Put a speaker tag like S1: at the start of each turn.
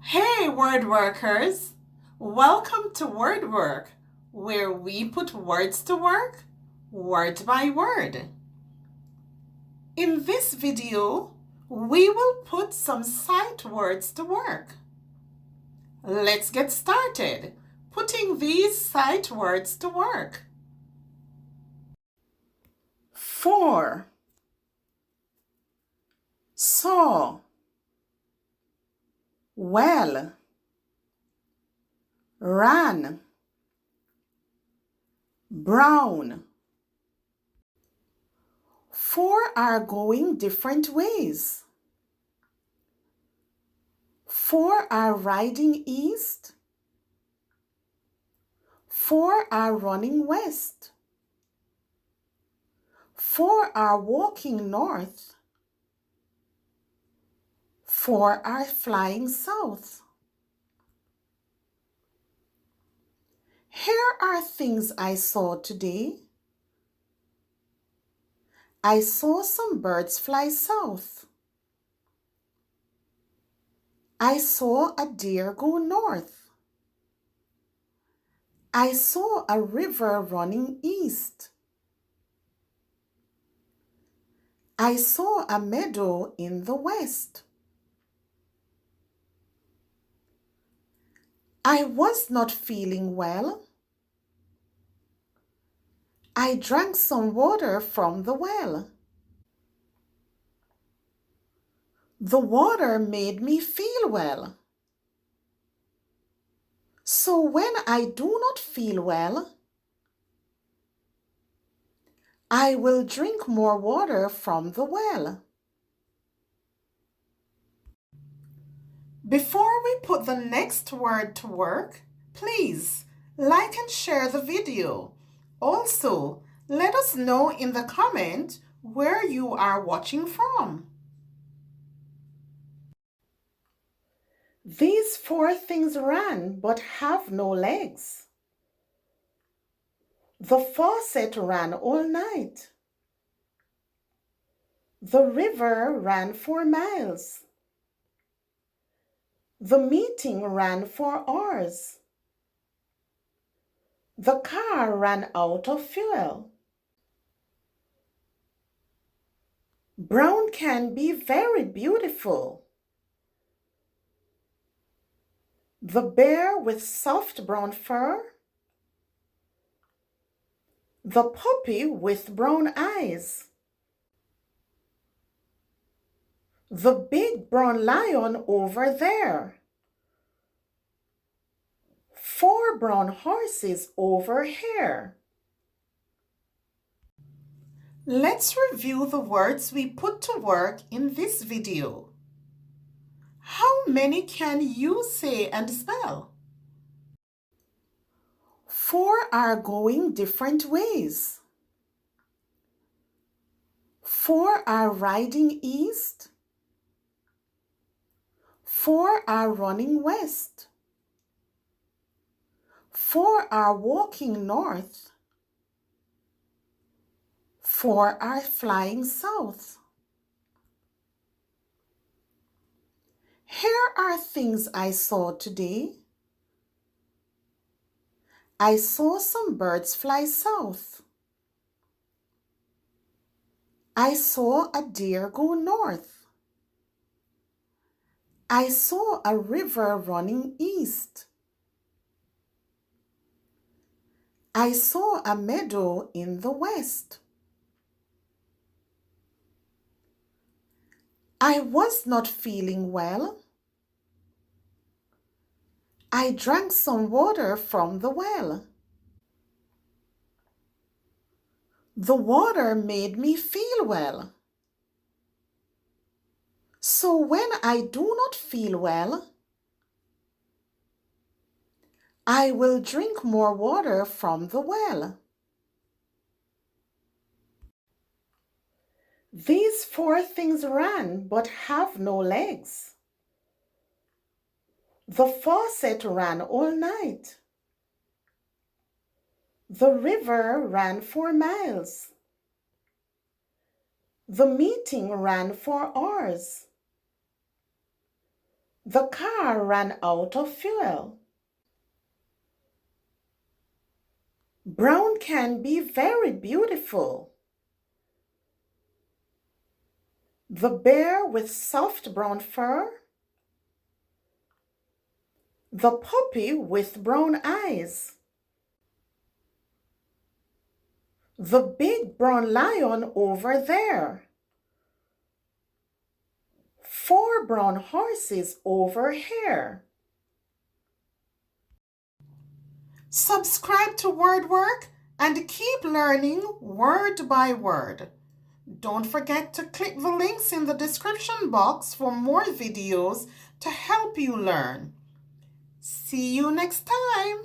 S1: Hey, word workers! Welcome to Word Work, where we put words to work, word by word. In this video, we will put some sight words to work. Let's get started putting these sight words to work. For, saw, well, ran, brown. Four are going different ways. Four are riding east. Four are running west. Four are walking north. Four are flying south. Here are things I saw today. I saw some birds fly south. I saw a deer go north. I saw a river running east. I saw a meadow in the west. I was not feeling well. I drank some water from the well. The water made me feel well. So when I do not feel well, I will drink more water from the well. Before we put the next word to work, please like and share the video. Also, let us know in the comment where you are watching from. These four things ran but have no legs. The faucet ran all night. The river ran for miles. The meeting ran for hours. The car ran out of fuel. Brown can be very beautiful. The bear with soft brown fur. The puppy with brown eyes. The big brown lion over there. Four brown horses over here. Let's review the words we put to work in this video. How many can you say and spell? Four are going different ways. Four are riding east. Four are running west. Four are walking north. Four are flying south. Here are things I saw today. I saw some birds fly south. I saw a deer go north. I saw a river running east. I saw a meadow in the west. I was not feeling well. I drank some water from the well. The water made me feel well. So when I do not feel well, I will drink more water from the well. These four things ran but have no legs. The faucet ran all night. The river ran for miles. The meeting ran for hours. The car ran out of fuel. Brown can be very beautiful. The bear with soft brown fur. The puppy with brown eyes. The big brown lion over there. 4 brown horses over here. Subscribe to WordWork and keep learning word by word. Don't forget to click the links in the description box for more videos to help you learn. See you next time.